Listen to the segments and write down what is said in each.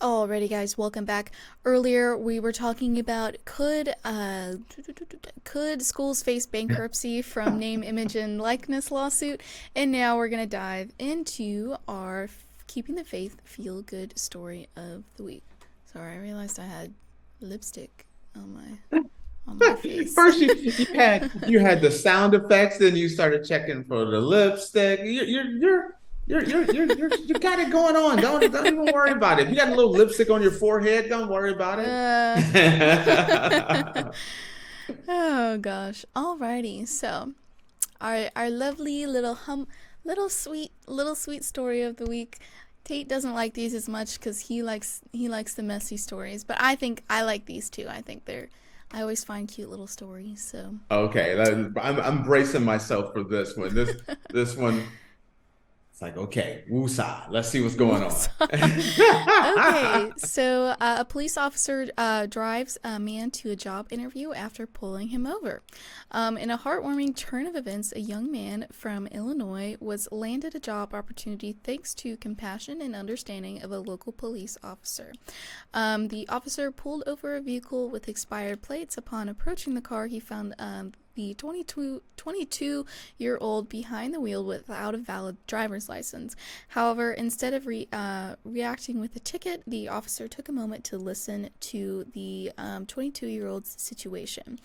Alrighty, guys, welcome back. Earlier, we were talking about could schools face bankruptcy from name, image, and likeness lawsuit, and now we're gonna dive into our keeping the faith feel good story of the week. Sorry, I realized I had lipstick on my face. First, you had the sound effects, then you started checking for the lipstick. You got it going on. Don't even worry about it. If you got a little lipstick on your forehead, don't worry about it. Oh gosh. Alrighty. So, our lovely little sweet story of the week. Tate doesn't like these as much because he likes the messy stories, but I think I like these too. I always find cute little stories. So Okay, I'm bracing myself for this one. This one. It's like, okay, woosah. Let's see what's going on. Okay, so a police officer drives a man to a job interview after pulling him over. In a heartwarming turn of events, a young man from Illinois was landed a job opportunity thanks to compassion and understanding of a local police officer. The officer pulled over a vehicle with expired plates. Upon approaching the car, he found the 22-year-old behind the wheel without a valid driver's license. However, instead of reacting with a ticket, the officer took a moment to listen to the 22-year-old's situation.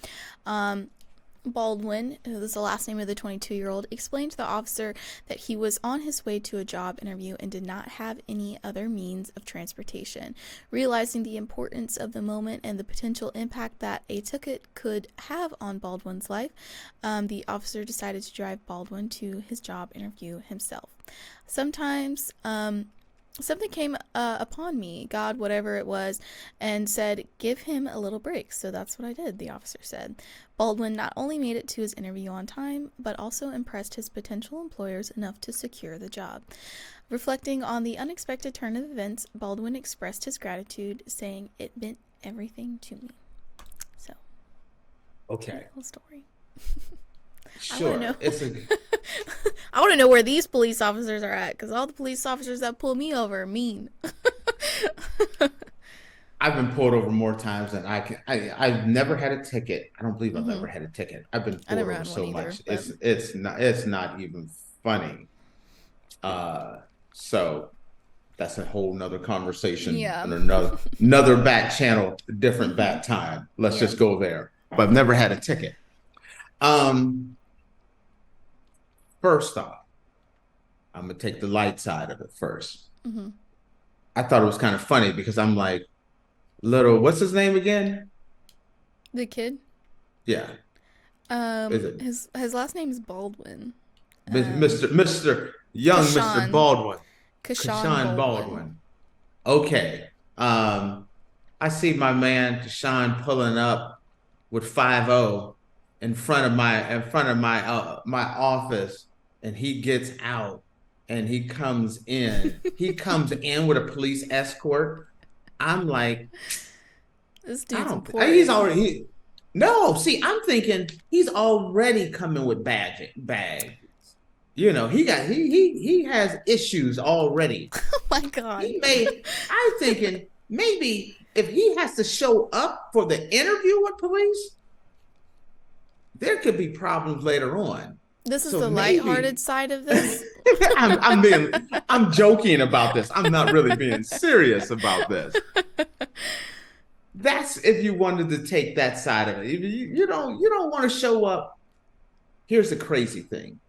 Baldwin, who is the last name of the 22-year-old, explained to the officer that he was on his way to a job interview and did not have any other means of transportation. Realizing the importance of the moment and the potential impact that a ticket could have on Baldwin's life, the officer decided to drive Baldwin to his job interview himself. Sometimes, something came upon me, God, whatever it was, and said, give him a little break. So that's what I did, the officer said. Baldwin not only made it to his interview on time, but also impressed his potential employers enough to secure the job. Reflecting on the unexpected turn of events, Baldwin expressed his gratitude, saying it meant everything to me. So, Okay. cool story. Sure. I want to know where these police officers are at, because all the police officers that pull me over are mean. I've been pulled over more times than I can. I've never had a ticket. I don't believe I've ever had a ticket. I've been pulled over so much. It's not even funny. So that's a whole nother conversation. Yeah. Another back channel, different back time. Let's just go there. But I've never had a ticket. First off, I'm gonna take the light side of it first. I thought it was kind of funny because I'm like, what's his name again? The kid? Yeah. His last name is Baldwin. Mr. Baldwin. Ka'Shawn Baldwin. Okay. I see my man Ka'Shawn pulling up with 5-0 in front of my office, and he gets out and he comes in. He comes in with a police escort. I'm like, this dude's important. He's already no. See, I'm thinking he's already coming with bags. You know, he has issues already. Oh my God. I'm thinking maybe if he has to show up for the interview with police, there could be problems later on. This is the lighthearted side of this. I'm joking about this. I'm not really being serious about this. That's if you wanted to take that side of it. You don't want to show up. Here's the crazy thing.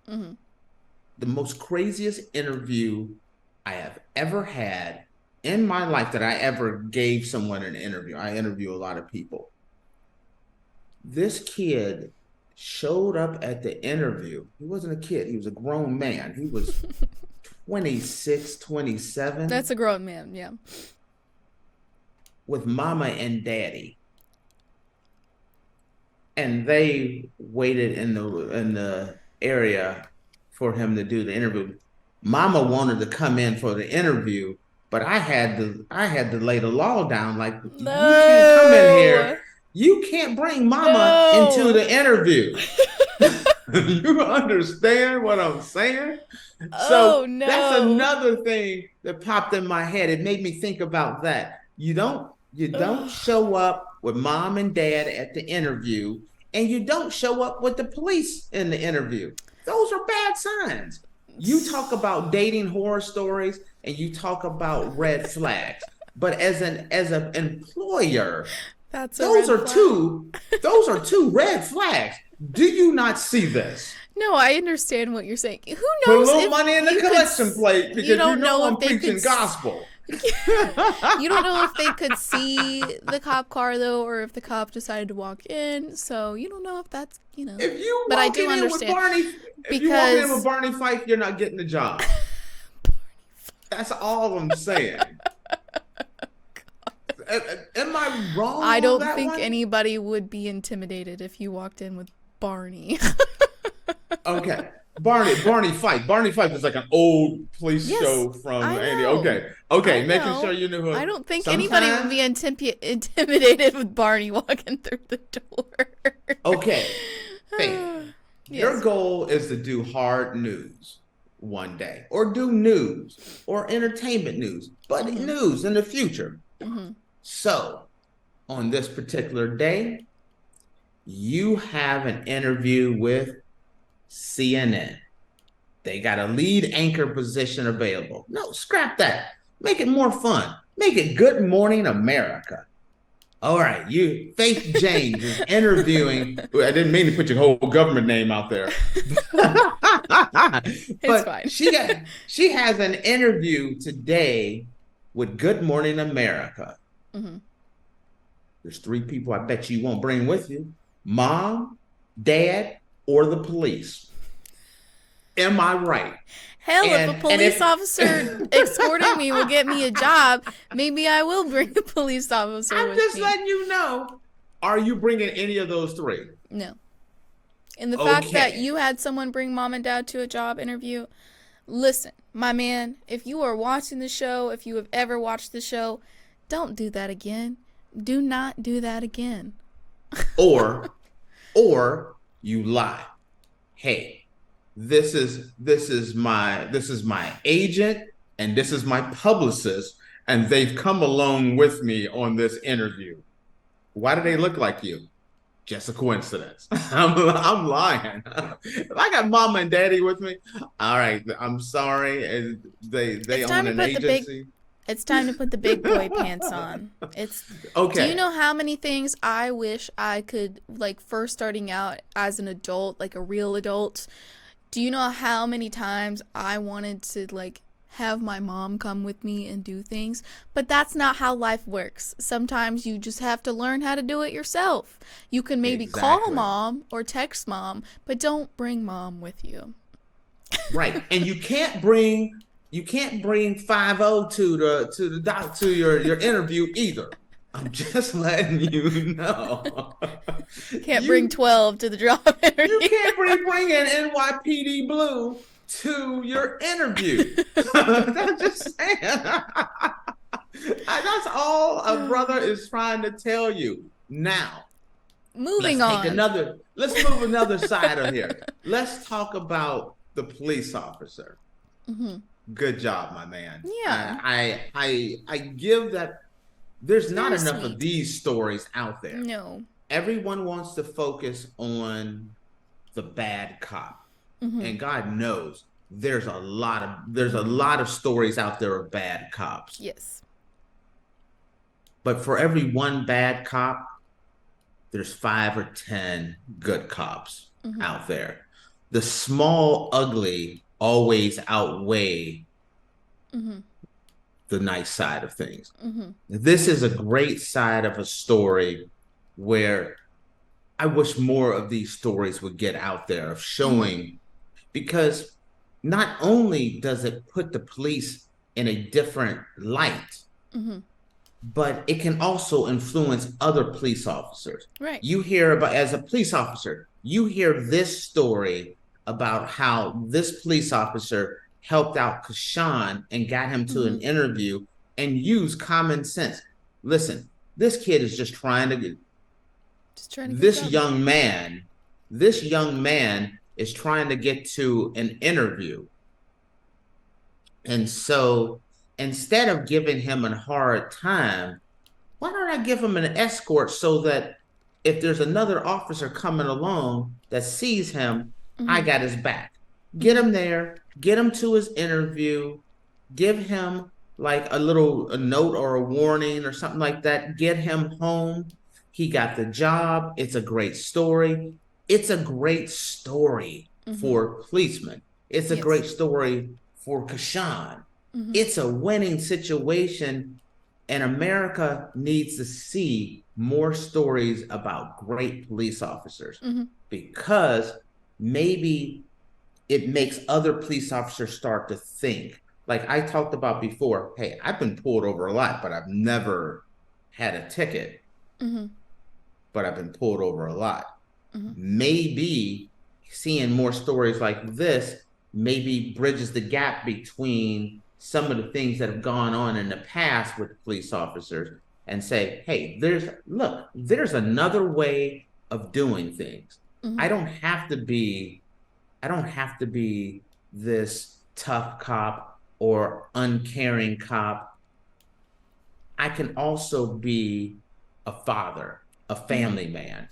The most craziest interview I have ever had in my life that I ever gave someone an interview. I interview a lot of people. This kid showed up at the interview. He wasn't a kid. He was a grown man. He was 26, 27. That's a grown man, yeah. With mama and daddy. And they waited in the area for him to do the interview. Mama wanted to come in for the interview, but I had to lay the law down. Like, you can't come in here. You can't bring mama into the interview. You understand what I'm saying? Oh So that's no. another thing that popped in my head. It made me think about that. You don't Ugh. show up with mom and dad at the interview, and you don't show up with the police in the interview. Those are bad signs. You talk about dating horror stories and you talk about red flags. But as an employer, That's a those red are flag. two red flags. Do you not see this? No, I understand what you're saying. Who Put a knows little if money in the you collection plate because you don't know know I'm if they preaching could gospel. you don't know if they could see the cop car though, or if the cop decided to walk in. So you don't know if that's If you But I walking do in with understand Barney, if you walking in with Barney Fife, you're not getting the job. That's all I'm saying. Am I wrong? I on don't that think one? anybody would be intimidated if you walked in with Barney. Okay. Barney Fife. Barney Fife is like an old police Yes, show from I Andy. know. Okay, I making know. sure you knew who. I don't think anybody would Sometimes- be intimidated with Barney walking through the door. Okay. Faith, your Yes. goal is to do hard news one day, or do news, or entertainment news, but news in the future. Mm-hmm. So, on this particular day, you have an interview with CNN. They got a lead anchor position available. No, scrap that. Make it more fun. Make it Good Morning America. All right, Faith James is interviewing. I didn't mean to put your whole government name out there. But fine. she has an interview today with Good Morning America. Mm-hmm. There's 3 people I bet you won't bring with you: mom, dad, or the police. Am I right? Hell, if a police officer escorting me will get me a job, maybe I will bring a police officer I'm with just me. letting you know. Are you bringing any of those 3? No. And the fact that Okay. you had someone bring mom and dad to a job interview, listen, my man, if you are watching the show, if you have ever watched the show, don't do that again. Do not do that again. Or you lie. Hey, this is my agent and this is my publicist, and they've come along with me on this interview. Why do they look like you? Just a coincidence. I'm lying. If I got mama and daddy with me, all right, I'm sorry. And they own an agency. It's time to put the big boy pants on. Okay. Do you know how many things I wish I could, like, first starting out as an adult, like a real adult? Do you know how many times I wanted to, like, have my mom come with me and do things? But that's not how life works. Sometimes you just have to learn how to do it yourself. You can maybe call mom or text mom, but don't bring mom with you. Right. And you can't bring 5-0 to your interview either. I'm just letting you know. Can't bring 12 to the job interview. You can't bring an NYPD Blue to your interview. I'm just saying. That's all a brother is trying to tell you. Now, Moving on. Let's move another side of here. Let's talk about the police officer. Mm-hmm. Good job, my man. Yeah. I give that. There's not Very enough sweet. of these stories out there. No. Everyone wants to focus on the bad cop. Mm-hmm. And God knows there's a lot of stories out there of bad cops. Yes. But for every one bad cop, there's 5 or 10 good cops out there. The small ugly always outweigh the nice side of things. Mm-hmm. This is a great side of a story where I wish more of these stories would get out there of showing, because not only does it put the police in a different light, but it can also influence other police officers. Right. You hear about, as a police officer, you hear this story about how this police officer helped out Ka'Shawn and got him to an interview and used common sense. Listen, this kid is just trying to get Just trying to get this a job. young man is trying to get to an interview. And so instead of giving him a hard time, why don't I give him an escort so that if there's another officer coming along that sees him, I got his back. Get him there, get him to his interview, give him like a note or a warning or something like that, get him home. He got the job. It's a great story. It's a great story for policemen. It's a great story for Ka'Shawn. It's a winning situation, and America needs to see more stories about great police officers because maybe it makes other police officers start to think. Like I talked about before, hey, I've been pulled over a lot, but I've never had a ticket. But I've been pulled over a lot. Maybe seeing more stories like this maybe bridges the gap between some of the things that have gone on in the past with police officers and say, hey, there's another way of doing things. I don't have to be this tough cop or uncaring cop. I can also be a father, a family man,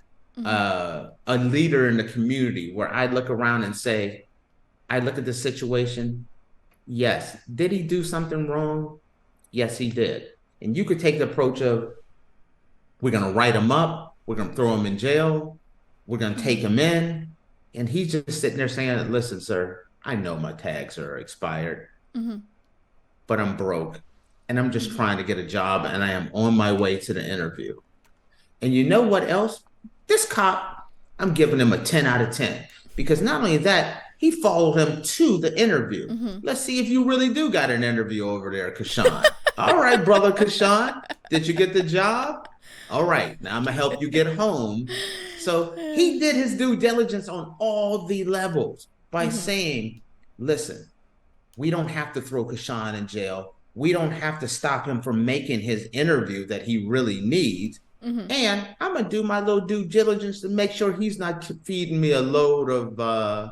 a leader in the community where I look around and say, I look at the situation. Yes. Did he do something wrong? Yes, he did. And you could take the approach of, we're going to write him up. We're going to throw him in jail. We're going to take him in. And he's just sitting there saying, listen, sir, I know my tags are expired, but I'm broke and I'm just trying to get a job and I am on my way to the interview. And you know what else? This cop, I'm giving him a 10 out of 10 because not only that, he followed him to the interview. Let's see if you really do got an interview over there, Ka'Shawn. All right, brother Ka'Shawn, did you get the job? All right, now I'm going to help you get home. So he did his due diligence on all the levels by saying, listen, we don't have to throw Ka'Shawn in jail. We don't have to stop him from making his interview that he really needs. And I'm going to do my little due diligence to make sure he's not feeding me a load of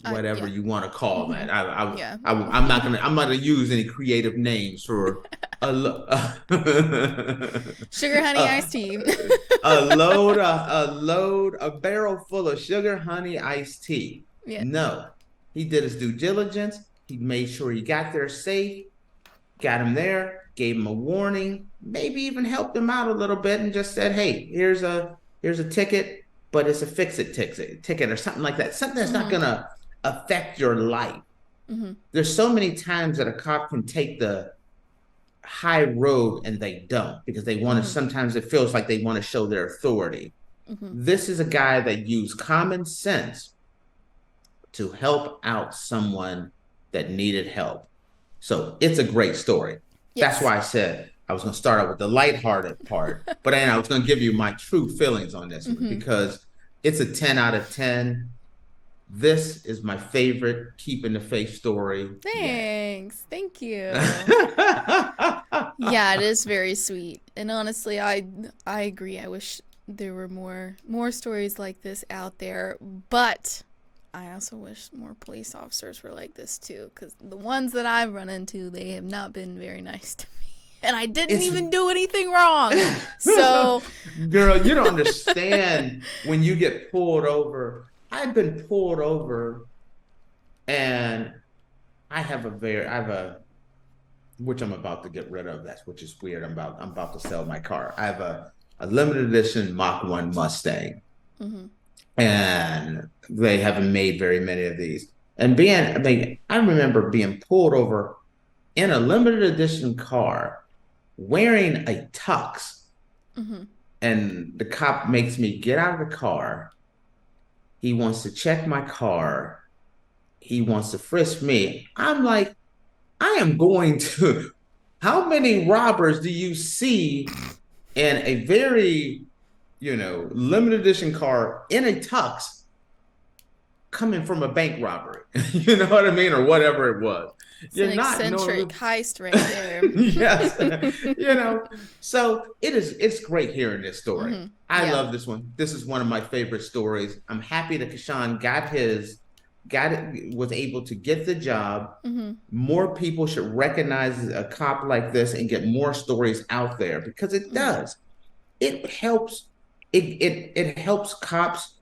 whatever you want to call that. I'm not gonna use any creative names for sugar honey iced tea. a barrel full of sugar honey iced tea. No, he did his due diligence. He made sure he got there safe, got him there, gave him a warning, maybe even helped him out a little bit and just said, hey, here's a ticket, but it's a fix-it ticket or something like that. Something that's not gonna affect your life. There's so many times that a cop can take the high road and they don't because they want to, sometimes it feels like they want to show their authority. This is a guy that used common sense to help out someone that needed help. So it's a great story. That's why I said I was going to start out with the lighthearted part, but then I was going to give you my true feelings on this one because it's a 10 out of 10. This is my favorite keep in the faith story. Thanks. Thank you. Yeah, it is very sweet. And honestly, I agree. I wish there were more stories like this out there, but I also wish more police officers were like this too, because the ones that I've run into, they have not been very nice to me. And I didn't even do anything wrong. So, girl, you don't understand when you get pulled over. I've been pulled over, and I have which I'm about to get rid of. Which is weird. I'm about to sell my car. I have a limited edition Mach 1 Mustang, and they haven't made very many of these. And I remember being pulled over in a limited edition car, wearing a tux, and the cop makes me get out of the car. He wants to check my car. He wants to frisk me. I'm like, I am going to. How many robbers do you see in a very, limited edition car in a tux coming from a bank robbery? You know what I mean? Or whatever it was. It's You're an not eccentric knowing. heist right there. Yes, so it's great hearing this story. I Yeah. love this one. This is one of my favorite stories. I'm happy that Ka'Shawn was able to get the job. More people should recognize a cop like this and get more stories out there, because it does. It helps. It helps cops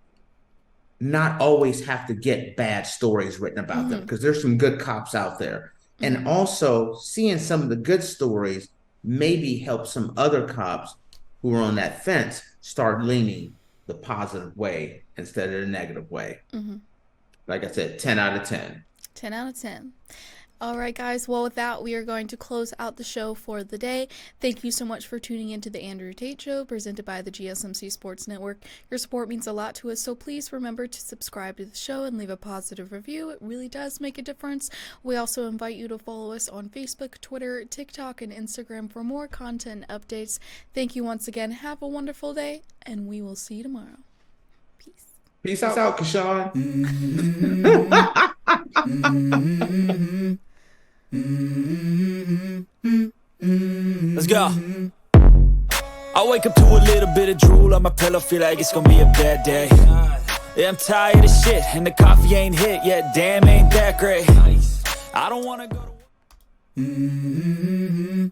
not always have to get bad stories written about them, because there's some good cops out there. And also seeing some of the good stories maybe help some other cops who are on that fence start leaning the positive way instead of the negative way. Like I said, 10 out of 10. 10 out of 10. All right, guys. Well, with that, we are going to close out the show for the day. Thank you so much for tuning into the Andrew Tate Show, presented by the GSMC Sports Network. Your support means a lot to us, so please remember to subscribe to the show and leave a positive review. It really does make a difference. We also invite you to follow us on Facebook, Twitter, TikTok, and Instagram for more content and updates. Thank you once again. Have a wonderful day, and we will see you tomorrow. Peace. Peace out, Ka'Shawn. Let's go. I wake up to a little bit of drool on my pillow, feel like it's gonna be a bad day. Yeah, I'm tired of shit, and the coffee ain't hit yet. Damn, ain't that great. I don't wanna go to